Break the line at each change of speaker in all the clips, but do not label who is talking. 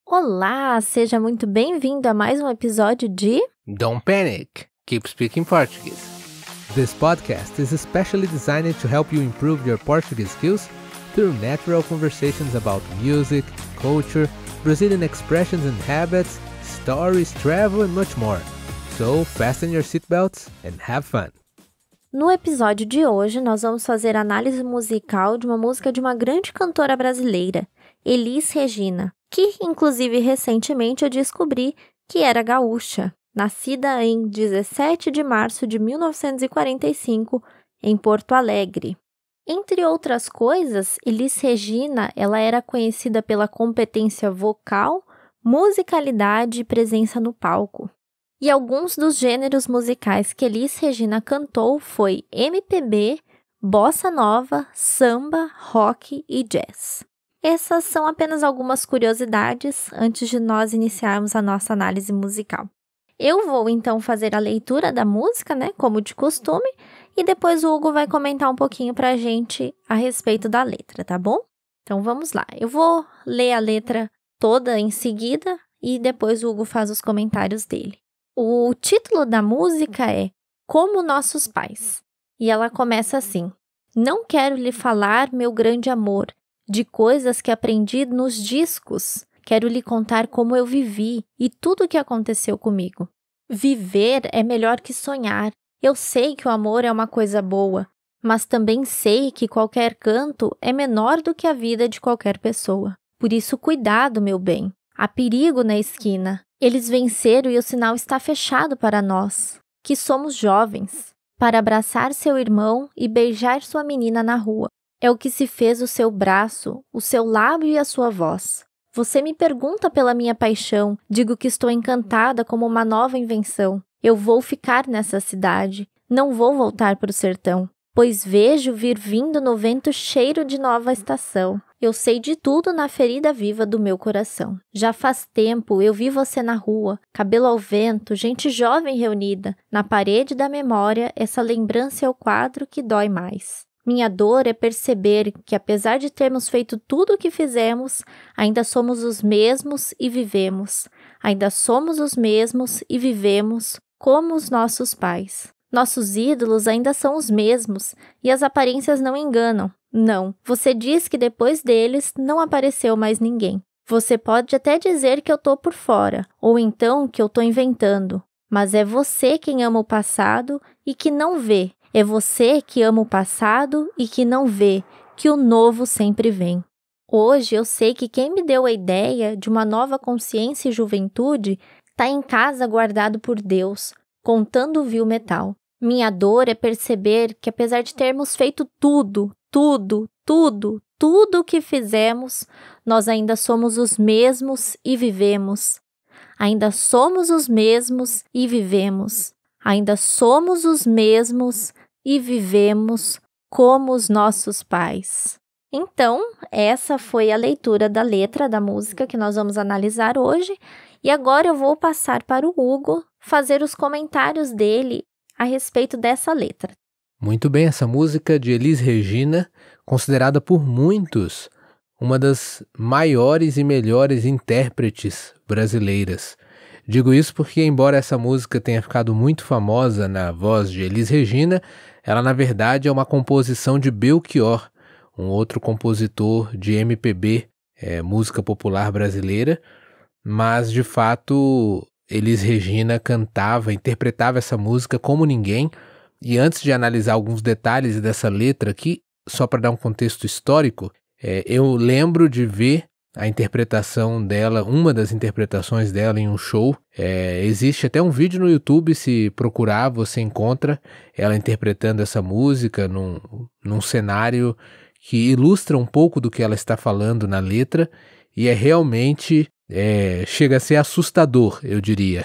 Olá, seja muito bem-vindo a mais um episódio de
Don't panic, keep speaking Portuguese. This podcast is especially designed to help you improve your Portuguese skills through natural conversations about music, culture, Brazilian expressions and habits, stories, travel and much more. So fasten your seatbelts and have fun.
No episódio de hoje, nós vamos fazer análise musical de uma música de uma grande cantora brasileira, Elis Regina, que, inclusive, recentemente eu descobri que era gaúcha, nascida em 17 de março de 1945, em Porto Alegre. Entre outras coisas, Elis Regina ela era conhecida pela competência vocal, musicalidade e presença no palco. E alguns dos gêneros musicais que Elis Regina cantou foi MPB, bossa nova, samba, rock e jazz. Essas são apenas algumas curiosidades antes de nós iniciarmos a nossa análise musical. Eu vou então fazer a leitura da música, como de costume, e depois o Hugo vai comentar um pouquinho pra gente a respeito da letra, tá bom? Então vamos lá, eu vou ler a letra toda em seguida e depois o Hugo faz os comentários dele. O título da música é Como Nossos Pais, e ela começa assim: Não quero lhe falar, meu grande amor, de coisas que aprendi nos discos. Quero lhe contar como eu vivi e tudo o que aconteceu comigo. Viver é melhor que sonhar. Eu sei que o amor é uma coisa boa, mas também sei que qualquer canto é menor do que a vida de qualquer pessoa. Por isso, cuidado, meu bem. Há perigo na esquina. Eles venceram e o sinal está fechado para nós, que somos jovens, para abraçar seu irmão e beijar sua menina na rua. É o que se fez o seu braço, o seu lábio e a sua voz. Você me pergunta pela minha paixão, digo que estou encantada como uma nova invenção. Eu vou ficar nessa cidade, não vou voltar para o sertão, pois vejo vir vindo no vento cheiro de nova estação. Eu sei de tudo na ferida viva do meu coração. Já faz tempo eu vi você na rua, cabelo ao vento, gente jovem reunida. Na parede da memória, essa lembrança é o quadro que dói mais. Minha dor é perceber que, apesar de termos feito tudo o que fizemos, ainda somos os mesmos e vivemos. Ainda somos os mesmos e vivemos como os nossos pais. Nossos ídolos ainda são os mesmos e as aparências não enganam. Não, você diz que depois deles não apareceu mais ninguém. Você pode até dizer que eu tô por fora, ou então que eu tô inventando. Mas é você quem ama o passado e que não vê. É você que ama o passado e que não vê que o novo sempre vem. Hoje eu sei que quem me deu a ideia de uma nova consciência e juventude está em casa guardado por Deus, contando o vil metal. Minha dor é perceber que apesar de termos feito tudo o que fizemos, nós ainda somos os mesmos e vivemos. Ainda somos os mesmos e vivemos. Ainda somos os mesmos e vivemos como os nossos pais. Então, essa foi a leitura da letra da música que nós vamos analisar hoje. E agora eu vou passar para o Hugo fazer os comentários dele a respeito dessa letra.
Muito bem, essa música de Elis Regina, considerada por muitos uma das maiores e melhores intérpretes brasileiras. Digo isso porque, embora essa música tenha ficado muito famosa na voz de Elis Regina, ela na verdade é uma composição de Belchior, um outro compositor de MPB, música popular brasileira, mas de fato Elis Regina interpretava essa música como ninguém. E antes de analisar alguns detalhes dessa letra aqui, só para dar um contexto histórico, eu lembro de ver a interpretação dela, uma das interpretações dela em um show. Existe até um vídeo no YouTube, se procurar você encontra ela interpretando essa música num cenário que ilustra um pouco do que ela está falando na letra, e realmente chega a ser assustador, eu diria,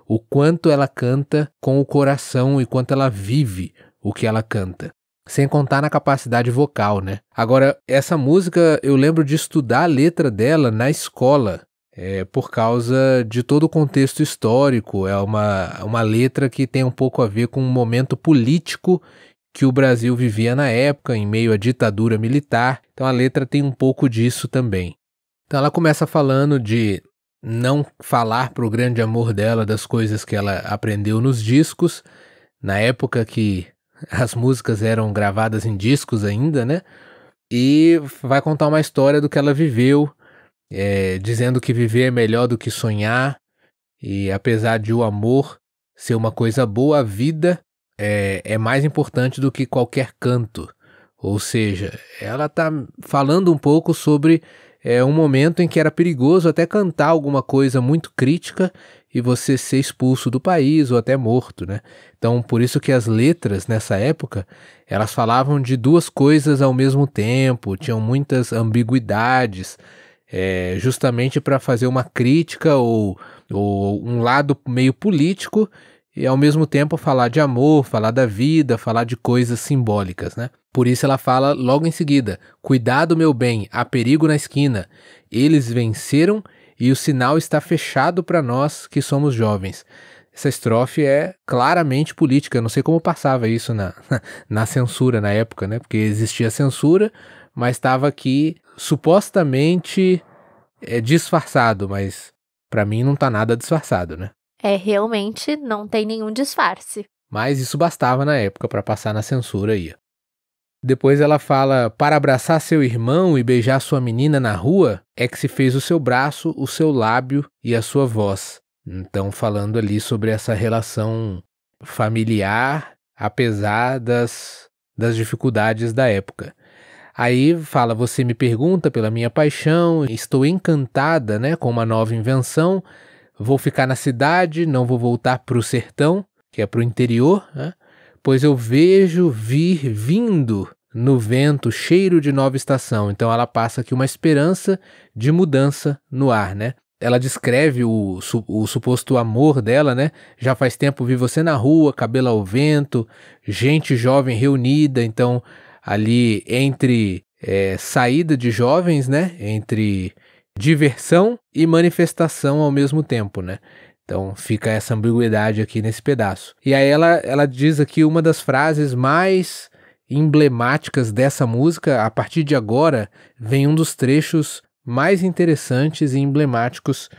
o quanto ela canta com o coração e quanto ela vive o que ela canta. Sem contar na capacidade vocal, Agora, essa música, eu lembro de estudar a letra dela na escola, por causa de todo o contexto histórico. É uma letra que tem um pouco a ver com um momento político que o Brasil vivia na época, em meio à ditadura militar. Então a letra tem um pouco disso também. Então ela começa falando de não falar pro grande amor dela das coisas que ela aprendeu nos discos, na época que as músicas eram gravadas em discos ainda, né? E vai contar uma história do que ela viveu, dizendo que viver é melhor do que sonhar, e apesar de o amor ser uma coisa boa, a vida é mais importante do que qualquer canto. Ou seja, ela está falando um pouco sobre um momento em que era perigoso até cantar alguma coisa muito crítica e você ser expulso do país ou até morto, né? Então, por isso que as letras nessa época, elas falavam de duas coisas ao mesmo tempo, tinham muitas ambiguidades, justamente para fazer uma crítica ou um lado meio político e ao mesmo tempo falar de amor, falar da vida, falar de coisas simbólicas, né? Por isso ela fala logo em seguida: cuidado, meu bem, há perigo na esquina. Eles venceram e o sinal está fechado para nós que somos jovens. Essa estrofe é claramente política. Eu não sei como passava isso na censura na época, né? Porque existia censura, mas estava aqui supostamente disfarçado, mas para mim não tá nada disfarçado, né?
Realmente não tem nenhum disfarce.
Mas isso bastava na época para passar na censura aí. Depois ela fala: para abraçar seu irmão e beijar sua menina na rua, é que se fez o seu braço, o seu lábio e a sua voz. Então, falando ali sobre essa relação familiar, apesar das dificuldades da época. Aí fala: você me pergunta pela minha paixão, estou encantada, né, com uma nova invenção, vou ficar na cidade, não vou voltar para o sertão, que é para o interior, né? Pois eu vejo vir vindo no vento cheiro de nova estação. Então ela passa aqui uma esperança de mudança no ar, né? Ela descreve o suposto amor dela, né? Já faz tempo vi você na rua, cabelo ao vento, gente jovem reunida. Então ali entre saída de jovens, né? Entre diversão e manifestação ao mesmo tempo, né? Então fica essa ambiguidade aqui nesse pedaço. E aí ela diz aqui uma das frases mais emblemáticas dessa música. A partir de agora vem um dos trechos mais interessantes e emblemáticos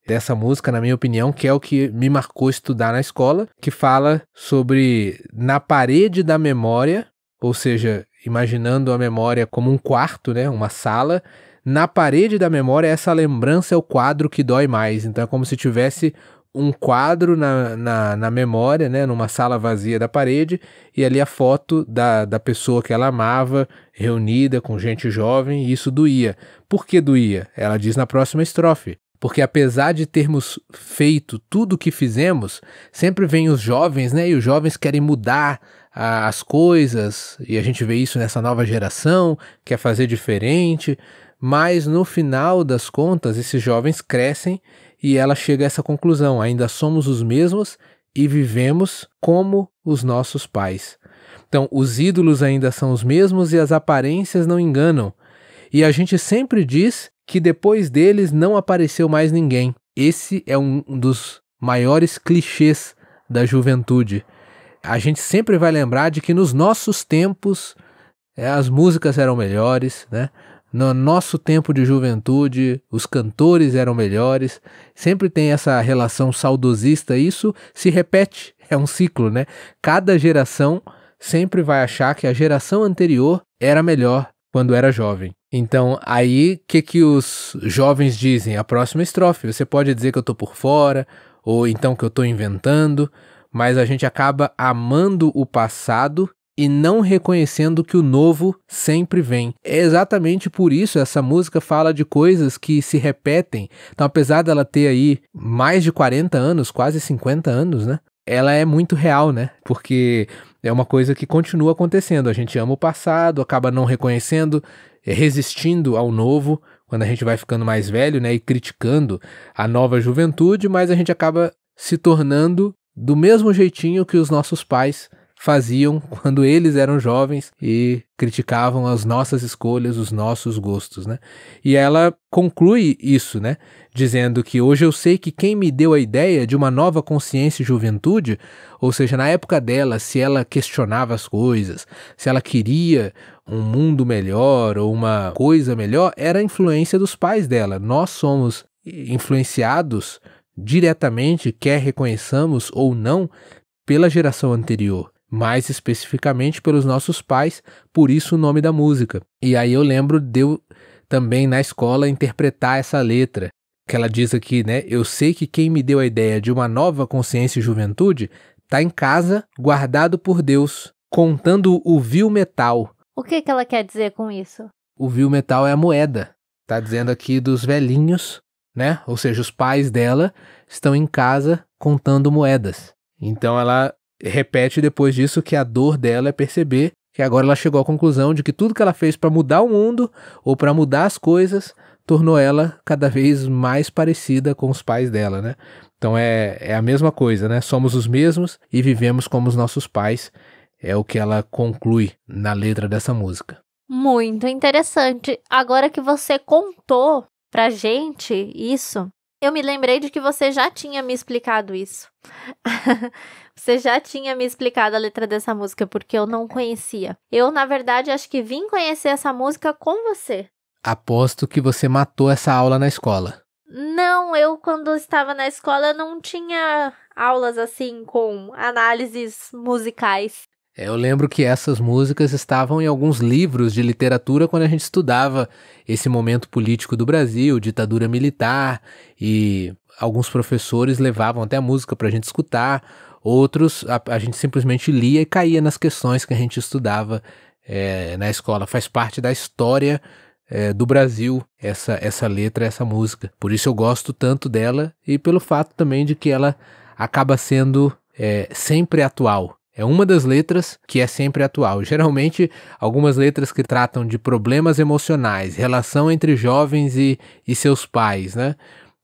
dessa música, na minha opinião, que é o que me marcou estudar na escola, que fala sobre na parede da memória, ou seja, imaginando a memória como um quarto, né, uma sala. Na parede da memória, essa lembrança é o quadro que dói mais. Então é como se tivesse um quadro na memória, né, numa sala vazia da parede, e ali a foto da pessoa que ela amava, reunida com gente jovem, e isso doía. Por que doía? Ela diz na próxima estrofe: porque apesar de termos feito tudo o que fizemos, sempre vem os jovens, né, e os jovens querem mudar as coisas, e a gente vê isso nessa nova geração, quer fazer diferente. Mas no final das contas, esses jovens crescem e ela chega a essa conclusão: ainda somos os mesmos e vivemos como os nossos pais. Então, os ídolos ainda são os mesmos e as aparências não enganam. E a gente sempre diz que depois deles não apareceu mais ninguém. Esse é um dos maiores clichês da juventude. A gente sempre vai lembrar de que nos nossos tempos as músicas eram melhores, né? No nosso tempo de juventude, os cantores eram melhores. Sempre tem essa relação saudosista. Isso se repete, é um ciclo, né? Cada geração sempre vai achar que a geração anterior era melhor quando era jovem. Então, aí, o que os jovens dizem? A próxima estrofe: você pode dizer que eu estou por fora, ou então que eu estou inventando, mas a gente acaba amando o passado e não reconhecendo que o novo sempre vem. É exatamente por isso essa música fala de coisas que se repetem. Então, apesar dela ter aí mais de 40 anos, quase 50 anos, né? Ela é muito real, né? Porque é uma coisa que continua acontecendo. A gente ama o passado, acaba não reconhecendo, resistindo ao novo, quando a gente vai ficando mais velho, né? E criticando a nova juventude, mas a gente acaba se tornando do mesmo jeitinho que os nossos pais faziam quando eles eram jovens e criticavam as nossas escolhas, os nossos gostos, né? E ela conclui isso, né? Dizendo que hoje eu sei que quem me deu a ideia de uma nova consciência e juventude, ou seja, na época dela, se ela questionava as coisas, se ela queria um mundo melhor ou uma coisa melhor, era a influência dos pais dela. Nós somos influenciados diretamente, quer reconheçamos ou não, pela geração anterior, mais especificamente pelos nossos pais, por isso o nome da música. E aí eu lembro de eu também na escola interpretar essa letra, que ela diz aqui, né? Eu sei que quem me deu a ideia de uma nova consciência e juventude está em casa, guardado por Deus, contando o vil metal.
O que ela quer dizer com isso?
O vil metal é a moeda. Tá dizendo aqui dos velhinhos, né? Ou seja, os pais dela estão em casa contando moedas. Então ela repete depois disso que a dor dela é perceber que agora ela chegou à conclusão de que tudo que ela fez para mudar o mundo ou para mudar as coisas tornou ela cada vez mais parecida com os pais dela, né? Então é a mesma coisa, né? Somos os mesmos e vivemos como os nossos pais. É o que ela conclui na letra dessa música.
Muito interessante. Agora que você contou pra gente isso, eu me lembrei de que você já tinha me explicado isso. Você já tinha me explicado a letra dessa música, porque eu não conhecia. Eu, na verdade, acho que vim conhecer essa música com você.
Aposto que você matou essa aula na escola.
Não, eu quando estava na escola não tinha aulas assim com análises musicais.
Eu lembro que essas músicas estavam em alguns livros de literatura quando a gente estudava esse momento político do Brasil, ditadura militar, e alguns professores levavam até a música para a gente escutar, outros a gente simplesmente lia e caía nas questões que a gente estudava na escola. Faz parte da história do Brasil essa letra, essa música. Por isso eu gosto tanto dela e pelo fato também de que ela acaba sendo sempre atual. É uma das letras que é sempre atual. Geralmente, algumas letras que tratam de problemas emocionais, relação entre jovens e seus pais, né?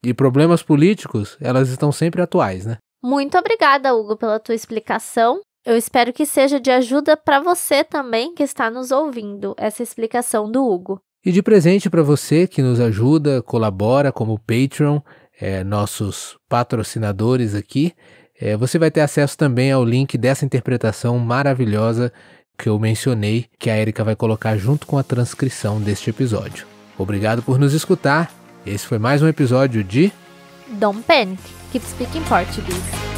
E problemas políticos, elas estão sempre atuais, né?
Muito obrigada, Hugo, pela tua explicação. Eu espero que seja de ajuda para você também que está nos ouvindo, essa explicação do Hugo.
E de presente para você que nos ajuda, colabora como Patreon, nossos patrocinadores aqui, você vai ter acesso também ao link dessa interpretação maravilhosa que eu mencionei, que a Erika vai colocar junto com a transcrição deste episódio. Obrigado por nos escutar. Esse foi mais um episódio de
Don't Panic, Keep Speaking Portuguese.